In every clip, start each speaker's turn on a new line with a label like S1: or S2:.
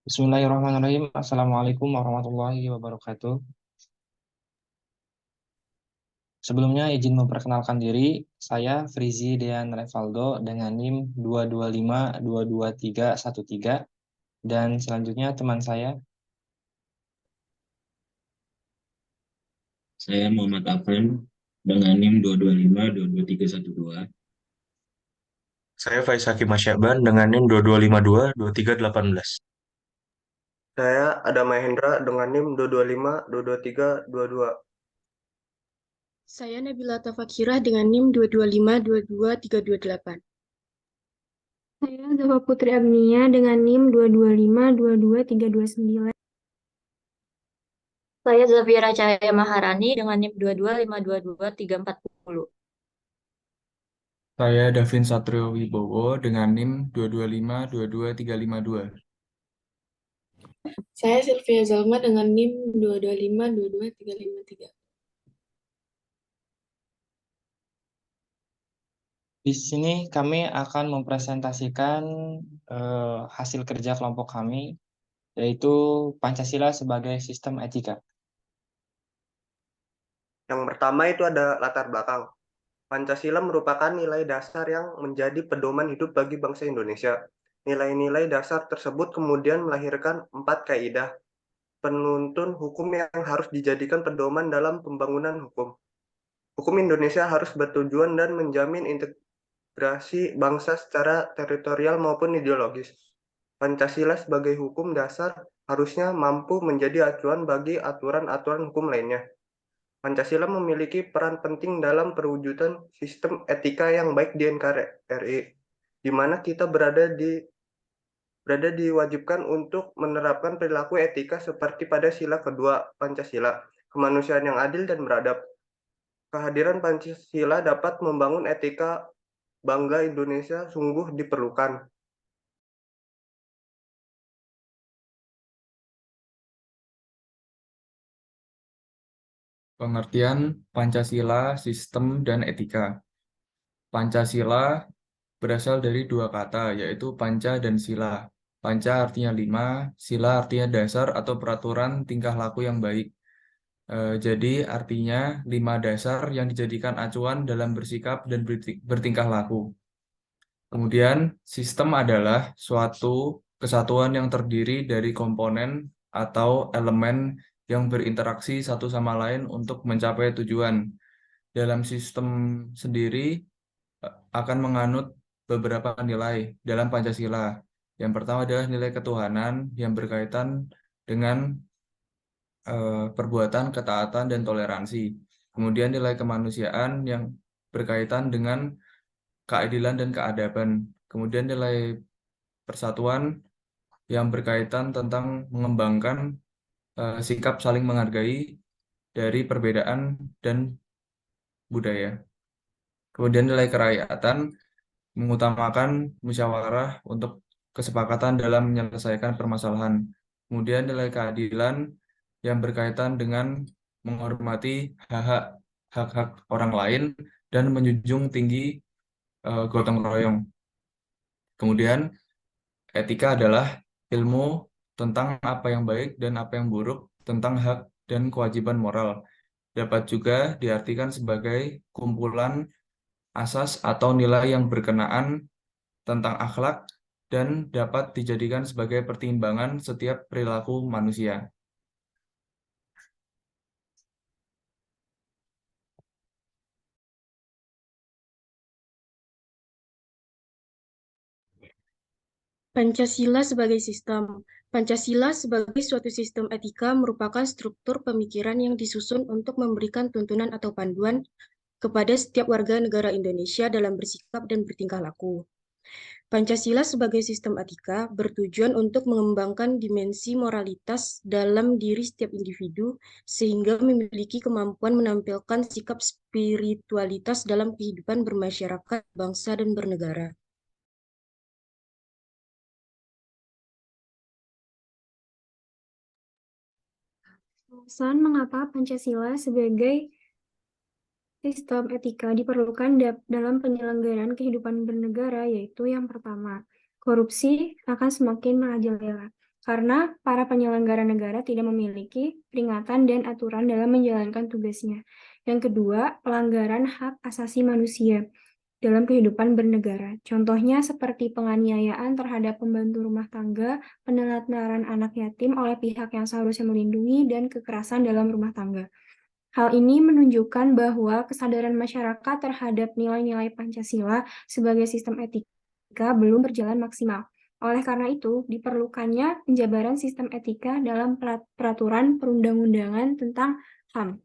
S1: Bismillahirrahmanirrahim. Assalamualaikum warahmatullahi wabarakatuh. Sebelumnya izin memperkenalkan diri, saya Frizi Dean Revaldo dengan NIM 225221313 dan selanjutnya teman saya.
S2: Saya Muhammad Afan dengan NIM 225 22312.
S3: Saya Faiz Hakim Masyaban dengan NIM 2252-2318.
S4: Saya Adam Mahendra dengan NIM 225 22322.
S5: Saya Nabila Tafakirah dengan NIM 225 22328.
S6: Saya Zafa Putri Agnia dengan NIM 225 22329.
S7: Saya Zafira Cahaya Maharani dengan NIM 225222340.
S8: Saya Davin Satrio Wibowo dengan NIM 225 22352.
S9: Saya Sylvia Zalma dengan NIM 225 22353.
S1: Di sini kami akan mempresentasikan hasil kerja kelompok kami, yaitu Pancasila sebagai sistem etika.
S4: Yang pertama itu ada latar belakang. Pancasila merupakan nilai dasar yang menjadi pedoman hidup bagi bangsa Indonesia. Nilai-nilai dasar tersebut kemudian melahirkan 4 kaidah penuntun hukum yang harus dijadikan pedoman dalam pembangunan hukum. Hukum Indonesia harus bertujuan dan menjamin integrasi bangsa secara teritorial maupun ideologis. Pancasila sebagai hukum dasar harusnya mampu menjadi acuan bagi aturan-aturan hukum lainnya. Pancasila memiliki peran penting dalam perwujudan sistem etika yang baik di NKRI, di mana kita diwajibkan untuk menerapkan perilaku etika seperti pada sila kedua Pancasila, kemanusiaan yang adil dan beradab. Kehadiran Pancasila dapat membangun etika bangga Indonesia sungguh diperlukan.
S8: Pengertian Pancasila, sistem, dan etika. Pancasila berasal dari dua kata, yaitu panca dan sila. Panca artinya 5, sila artinya dasar atau peraturan tingkah laku yang baik. Jadi artinya 5 dasar yang dijadikan acuan dalam bersikap dan bertingkah laku. Kemudian sistem adalah suatu kesatuan yang terdiri dari komponen atau elemen yang berinteraksi satu sama lain untuk mencapai tujuan. Dalam sistem sendiri akan menganut beberapa nilai dalam Pancasila. Yang pertama adalah nilai ketuhanan yang berkaitan dengan perbuatan, ketaatan, dan toleransi. Kemudian nilai kemanusiaan yang berkaitan dengan keadilan dan keadaban. Kemudian nilai persatuan yang berkaitan tentang mengembangkan sikap saling menghargai dari perbedaan dan budaya. Kemudian nilai kerakyatan mengutamakan musyawarah untuk kesepakatan dalam menyelesaikan permasalahan. Kemudian nilai keadilan yang berkaitan dengan menghormati hak-hak orang lain dan menjunjung tinggi gotong royong. Kemudian etika adalah ilmu tentang apa yang baik dan apa yang buruk, tentang hak dan kewajiban moral. Dapat juga diartikan sebagai kumpulan asas atau nilai yang berkenaan tentang akhlak dan dapat dijadikan sebagai pertimbangan setiap perilaku manusia.
S5: Pancasila sebagai sistem. Pancasila sebagai suatu sistem etika merupakan struktur pemikiran yang disusun untuk memberikan tuntunan atau panduan kepada setiap warga negara Indonesia dalam bersikap dan bertingkah laku. Pancasila sebagai sistem etika bertujuan untuk mengembangkan dimensi moralitas dalam diri setiap individu sehingga memiliki kemampuan menampilkan sikap spiritualitas dalam kehidupan bermasyarakat, bangsa, dan bernegara.
S6: Alasan mengapa Pancasila sebagai sistem etika diperlukan dalam penyelenggaraan kehidupan bernegara, yaitu yang pertama, korupsi akan semakin merajalela. karena para penyelenggara negara tidak memiliki peringatan dan aturan dalam menjalankan tugasnya. Yang kedua, pelanggaran hak asasi manusia dalam kehidupan bernegara. Contohnya seperti penganiayaan terhadap pembantu rumah tangga, penelantaran anak yatim oleh pihak yang seharusnya melindungi, dan kekerasan dalam rumah tangga. Hal ini menunjukkan bahwa kesadaran masyarakat terhadap nilai-nilai Pancasila sebagai sistem etika belum berjalan maksimal. Oleh karena itu, diperlukannya penjabaran sistem etika dalam peraturan perundang-undangan tentang HAM.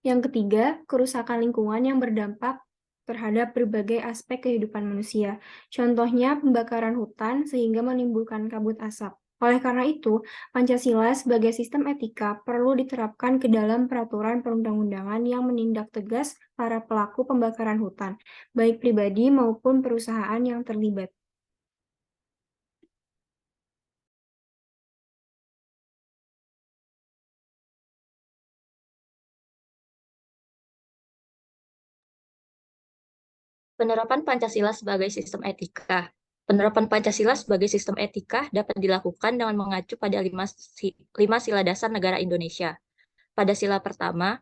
S6: Yang ketiga, kerusakan lingkungan yang berdampak terhadap berbagai aspek kehidupan manusia. Contohnya pembakaran hutan sehingga menimbulkan kabut asap. Oleh karena itu, Pancasila sebagai sistem etika perlu diterapkan ke dalam peraturan perundang-undangan yang menindak tegas para pelaku pembakaran hutan, baik pribadi maupun perusahaan yang terlibat.
S7: Penerapan Pancasila sebagai sistem etika. Penerapan Pancasila sebagai sistem etika dapat dilakukan dengan mengacu pada 5 sila dasar negara Indonesia. Pada sila pertama,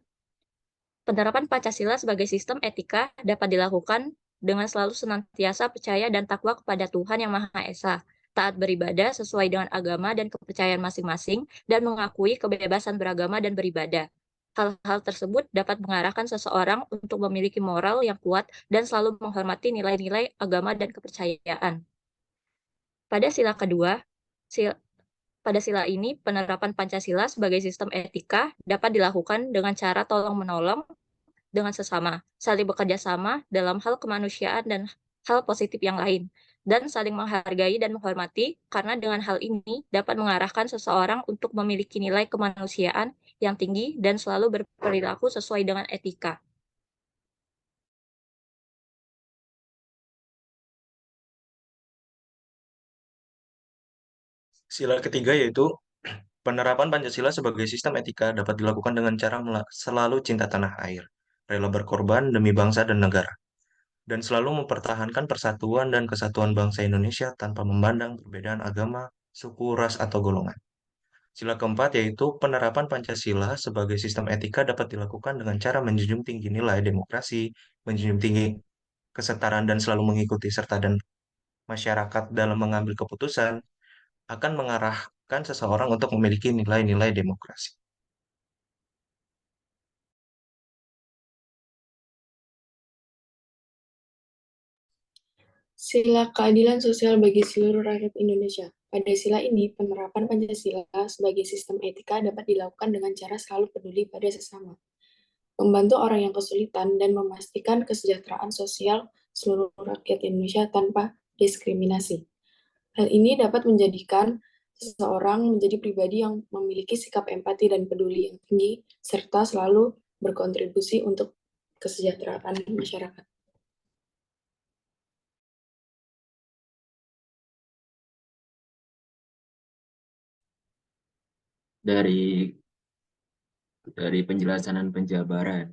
S7: penerapan Pancasila sebagai sistem etika dapat dilakukan dengan selalu senantiasa percaya dan takwa kepada Tuhan Yang Maha Esa, taat beribadah sesuai dengan agama dan kepercayaan masing-masing, dan mengakui kebebasan beragama dan beribadah. Hal-hal tersebut dapat mengarahkan seseorang untuk memiliki moral yang kuat dan selalu menghormati nilai-nilai agama dan kepercayaan. Pada sila kedua, pada sila ini, penerapan Pancasila sebagai sistem etika dapat dilakukan dengan cara tolong-menolong dengan sesama, saling bekerja sama dalam hal kemanusiaan dan hal positif yang lain, dan saling menghargai dan menghormati, karena dengan hal ini dapat mengarahkan seseorang untuk memiliki nilai kemanusiaan yang tinggi dan selalu berperilaku sesuai dengan etika.
S3: Sila ketiga yaitu penerapan Pancasila sebagai sistem etika dapat dilakukan dengan cara selalu cinta tanah air, rela berkorban demi bangsa dan negara, dan selalu mempertahankan persatuan dan kesatuan bangsa Indonesia tanpa memandang perbedaan agama, suku, ras, atau golongan. Sila keempat yaitu penerapan Pancasila sebagai sistem etika dapat dilakukan dengan cara menjunjung tinggi nilai demokrasi, menjunjung tinggi kesetaraan dan selalu mengikuti serta dan masyarakat dalam mengambil keputusan, akan mengarahkan seseorang untuk memiliki nilai-nilai demokrasi.
S9: Sila keadilan sosial bagi seluruh rakyat Indonesia. Pada sila ini, penerapan Pancasila sebagai sistem etika dapat dilakukan dengan cara selalu peduli pada sesama, membantu orang yang kesulitan, dan memastikan kesejahteraan sosial seluruh rakyat Indonesia tanpa diskriminasi. Hal ini dapat menjadikan seseorang menjadi pribadi yang memiliki sikap empati dan peduli yang tinggi, serta selalu berkontribusi untuk kesejahteraan masyarakat.
S2: Dari penjelasan dan penjabaran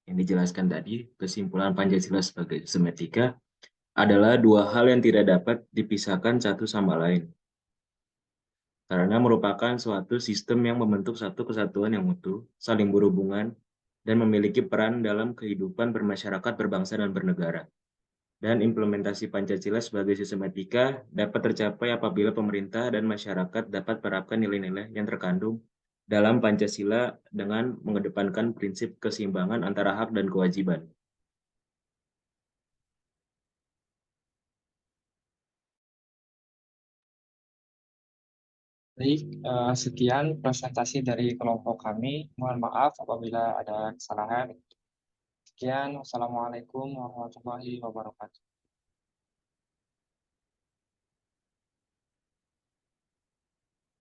S2: yang dijelaskan tadi, kesimpulan Pancasila sebagai sistem etika adalah dua hal yang tidak dapat dipisahkan satu sama lain, karena merupakan suatu sistem yang membentuk satu kesatuan yang utuh, saling berhubungan, dan memiliki peran dalam kehidupan bermasyarakat, berbangsa, dan bernegara. Dan implementasi Pancasila sebagai sistem etika dapat tercapai apabila pemerintah dan masyarakat dapat menerapkan nilai-nilai yang terkandung dalam Pancasila dengan mengedepankan prinsip keseimbangan antara hak dan kewajiban.
S1: Baik, sekian presentasi dari kelompok kami. Mohon maaf apabila ada kesalahan. Sekian, wassalamualaikum warahmatullahi wabarakatuh.